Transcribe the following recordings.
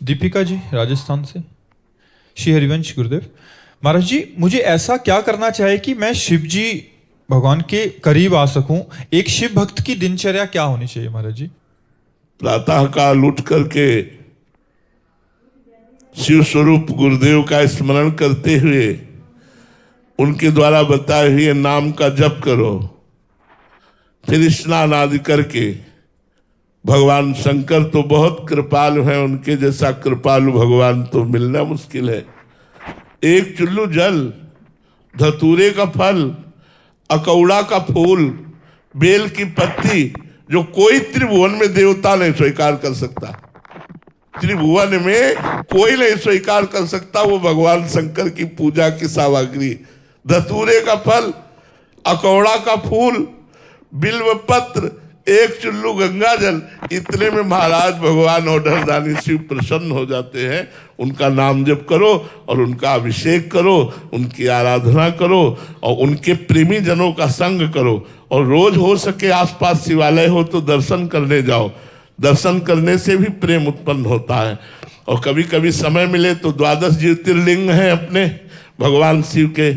दीपिका जी राजस्थान से। श्री हरिवंश गुरुदेव महाराज जी, मुझे ऐसा क्या करना चाहिए कि मैं शिव जी भगवान के करीब आ सकूं? एक शिव भक्त की दिनचर्या क्या होनी चाहिए महाराज जी? प्रातः काल उठ करके शिव स्वरूप गुरुदेव का स्मरण करते हुए उनके द्वारा बताए हुए नाम का जप करो। फिर स्नान आदि करके, भगवान शंकर तो बहुत कृपालु हैं, उनके जैसा कृपालु भगवान तो मिलना मुश्किल है। एक चुल्लू जल, धतूरे का फल, अकौड़ा का फूल, बेल की पत्ती, जो कोई त्रिभुवन में देवता नहीं स्वीकार कर सकता, त्रिभुवन में कोई नहीं स्वीकार कर सकता, वो भगवान शंकर की पूजा की सामग्री। धतूरे का फल, अकौड़ा का फूल, बिल्व पत्र, एक चुल्लू गंगा जल, इतने में महाराज भगवान ओढ़रदानी शिव प्रसन्न हो जाते हैं। उनका नाम जप करो और उनका अभिषेक करो, उनकी आराधना करो और उनके प्रेमी जनों का संग करो। और रोज हो सके आसपास शिवालय हो तो दर्शन करने जाओ, दर्शन करने से भी प्रेम उत्पन्न होता है। और कभी कभी समय मिले तो 12 ज्योतिर्लिंग हैं अपने भगवान शिव के।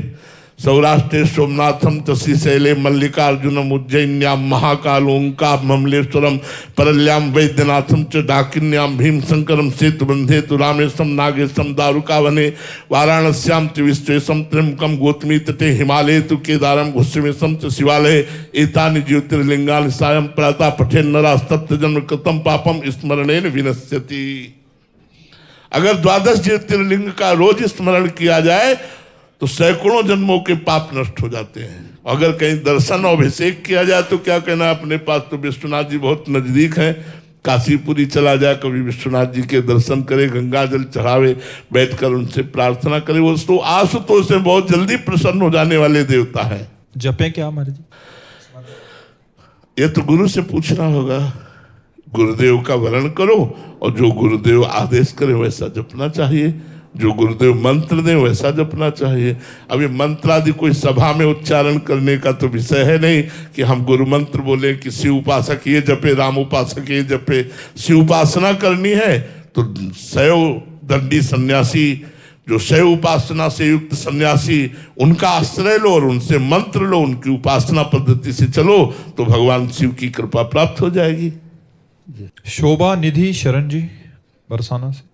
सौराष्ट्र सोमनाथम च श्रीशैले मल्लिकार्जुनम उज्जैन्याम महाकाल ओंकार ममलेश्वरम परल्याम वैद्यनाथम च डाकिन्याम भीमशंकरम सेतुबंधे तु रामेशम नागेशम दारुकावने वाराणस्याम च विश्वेशम त्र्यंबकम गौतमी तटे हिमालय तु केदारम घुस्मेशम च शिवालय एतानि ज्योतिर्लिंगानि सायं प्रातः पठेन नरा सप्तजन्म कृतं पापम स्मरणेन विनश्यति। अगर 12 ज्योतिर्लिंग का रोज स्मरण किया जाए तो सैकड़ों जन्मों के पाप नष्ट हो जाते हैं। अगर कहीं दर्शन और अभिषेक किया जाए तो क्या कहना, अपने पास तो विश्वनाथ जी बहुत नजदीक हैं, काशीपुरी चला जाए, कभी विश्वनाथ जी के दर्शन करे, गंगा जल चढ़ावे, बैठकर उनसे प्रार्थना करे। वो तो आशुतोष से बहुत जल्दी प्रसन्न हो जाने वाले देवता है। जपे क्या महाराज जी? ये तो गुरु से पूछना होगा। गुरुदेव का वर्ण करो और जो गुरुदेव आदेश करे वैसा जपना चाहिए, जो गुरुदेव मंत्र दें वैसा जपना चाहिए। अभी मंत्र आदि कोई सभा में उच्चारण करने का तो विषय है नहीं कि हम गुरु मंत्र बोले कि शिव उपासक ये जपे, राम उपासक ये जपे। शिव उपासना करनी है तो शैव दंडी सन्यासी, जो शैव उपासना से युक्त सन्यासी, उनका आश्रय लो और उनसे मंत्र लो, उनकी उपासना पद्धति से चलो तो भगवान शिव की कृपा प्राप्त हो जाएगी। शोभा निधि शरण जी बरसाना से।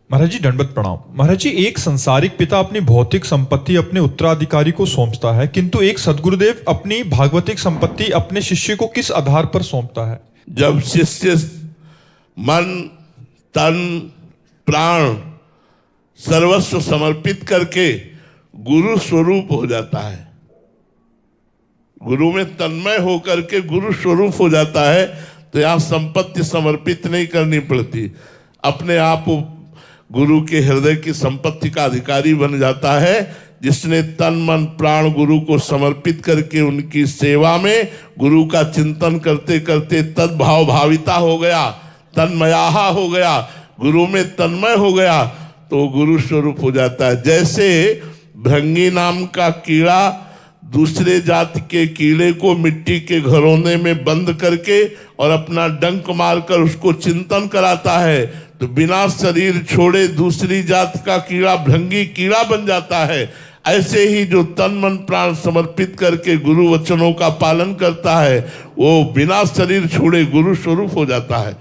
महाराज जी दंडवत प्रणाम। महाराज जी, एक संसारिक पिता अपनी भौतिक संपत्ति अपने उत्तराधिकारी को सौंपता है, किंतु एक सद्गुरुदेव अपनी भागवतिक संपत्ति अपने शिष्य को किस आधार पर सौंपता है? जब शिष्य मन तन प्राण सर्वस्व समर्पित करके गुरु स्वरूप हो जाता है, गुरु में तन्मय होकर के गुरु स्वरूप हो जाता है, तो यहाँ संपत्ति समर्पित नहीं करनी पड़ती, अपने आप गुरु के हृदय की संपत्ति का अधिकारी बन जाता है। जिसने तन मन प्राण गुरु को समर्पित करके उनकी सेवा में गुरु का चिंतन करते करते तद्भाव भाविता हो गया, तन्मयाहा हो गया, गुरु में तन्मय हो गया, तो गुरु स्वरूप हो जाता है। जैसे भृंगी नाम का कीड़ा दूसरे जाति के कीड़े को मिट्टी के घरौंदे में बंद करके और अपना डंक मारकर उसको चिंतन कराता है, तो बिना शरीर छोड़े दूसरी जात का कीड़ा भृंगी कीड़ा बन जाता है। ऐसे ही जो तन मन प्राण समर्पित करके गुरु वचनों का पालन करता है वो बिना शरीर छोड़े गुरु स्वरूप हो जाता है।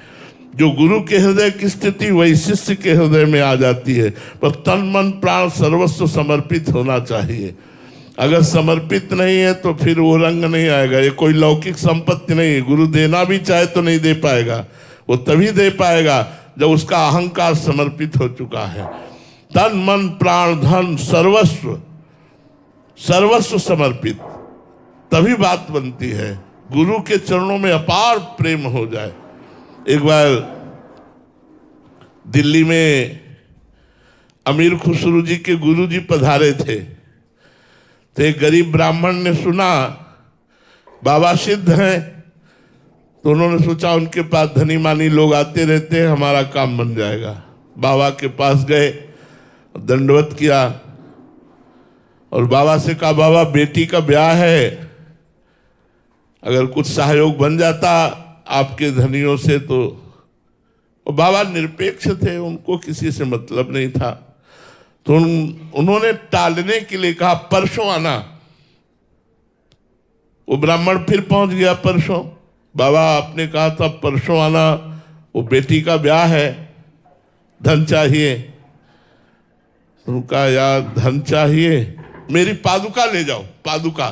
जो गुरु के हृदय की स्थिति वही शिष्य के हृदय में आ जाती है, पर तन मन प्राण सर्वस्व समर्पित होना चाहिए। अगर समर्पित नहीं है तो फिर वो रंग नहीं आएगा। ये कोई लौकिक संपत्ति नहीं है, गुरु देना भी चाहे तो नहीं दे पाएगा, वो तभी दे पाएगा जब उसका अहंकार समर्पित हो चुका है। तन मन प्राण धन सर्वस्व सर्वस्व समर्पित, तभी बात बनती है। गुरु के चरणों में अपार प्रेम हो जाए। एक बार दिल्ली में अमीर खुसरू जी के गुरु जी पधारे थे, तो एक गरीब ब्राह्मण ने सुना बाबा सिद्ध हैं, तो उन्होंने सोचा उनके पास धनी मानी लोग आते रहते हैं, हमारा काम बन जाएगा। बाबा के पास गए, दंडवत किया और बाबा से कहा, बाबा बेटी का ब्याह है, अगर कुछ सहयोग बन जाता आपके धनियों से तो और बाबा निरपेक्ष थे, उनको किसी से मतलब नहीं था। तो उन्होंने टालने के लिए कहा परसों आना। वो ब्राह्मण फिर पहुंच गया परसों। बाबा आपने कहा था परसों आना, वो बेटी का ब्याह है, धन चाहिए। उनका यार धन चाहिए, मेरी पादुका ले जाओ। पादुका,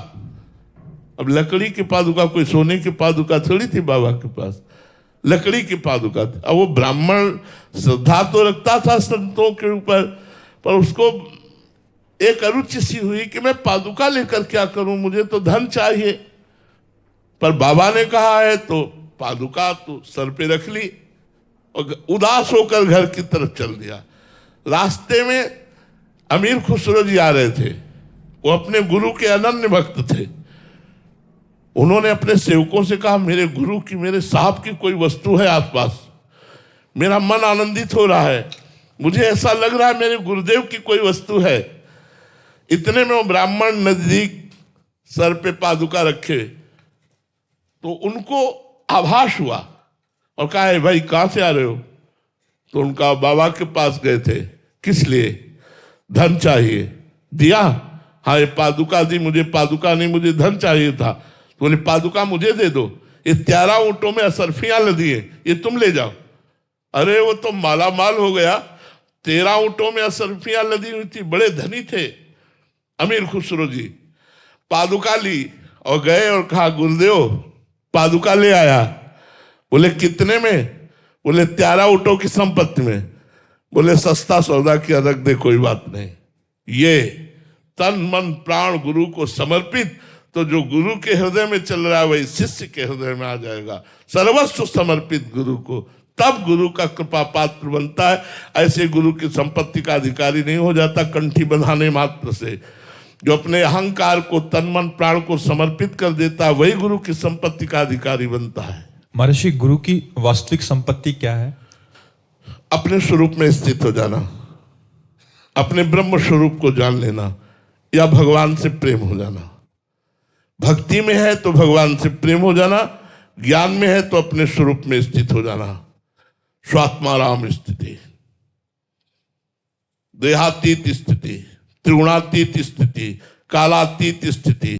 अब लकड़ी की पादुका, कोई सोने की पादुका थोड़ी थी बाबा के पास, लकड़ी की पादुका थी। अब वो ब्राह्मण श्रद्धा तो रखता था संतों के ऊपर, पर उसको एक अरुचि सी हुई कि मैं पादुका लेकर क्या करूं, मुझे तो धन चाहिए। पर बाबा ने कहा है तो पादुका तो सर पे रख ली और उदास होकर घर की तरफ चल दिया। रास्ते में अमीर खुसरो जी आ रहे थे, वो अपने गुरु के अनन्य भक्त थे। उन्होंने अपने सेवकों से कहा मेरे गुरु की, मेरे साहब की कोई वस्तु है आसपास, मेरा मन आनंदित हो रहा है, मुझे ऐसा लग रहा है मेरे गुरुदेव की कोई वस्तु है। इतने में वो ब्राह्मण नजदीक सर पे पादुका रखे तो उनको आभास हुआ और कहा है भाई कहां से आ रहे हो? तो उनका बाबा के पास गए थे। किस लिए? धन चाहिए। दिया? हाँ, ये पादुका दी मुझे। पादुका नहीं, मुझे धन चाहिए था। तो बोले पादुका मुझे दे दो, ये 13 ऊँटों में असरफियां लदी है, ये तुम ले जाओ। अरे वो तो माला माल हो गया, 13 ऊँटों में असरफियां लदी हुई थी, बड़े धनी थे अमीर खुसरो जी। पादुका ली और गए और कहा गुरुदेव पादुका ले आया। बोले कितने में? बोले 13 ऊँटों की संपत्ति में। बोले सस्ता सौदा किया, रख दे, कोई बात नहीं। ये तन मन प्राण गुरु को समर्पित, तो जो गुरु के हृदय में चल रहा है वही शिष्य के हृदय में आ जाएगा। सर्वस्व समर्पित गुरु को, तब गुरु का कृपा पात्र बनता है। ऐसे गुरु की संपत्ति का अधिकारी नहीं हो जाता कंठी बंधाने मात्र से। जो अपने अहंकार को, तन मन प्राण को समर्पित कर देता है वही गुरु की संपत्ति का अधिकारी बनता है। महर्षि, गुरु की वास्तविक संपत्ति क्या है? अपने स्वरूप में स्थित हो जाना, अपने ब्रह्म स्वरूप को जान लेना, या भगवान से प्रेम हो जाना। भक्ति में है तो भगवान से प्रेम हो जाना, ज्ञान में है तो अपने स्वरूप में स्थित हो जाना। स्वात्माराम स्थिति, देहातीत स्थिति, त्रिगुणातीत स्थिति, कालातीत स्थिति।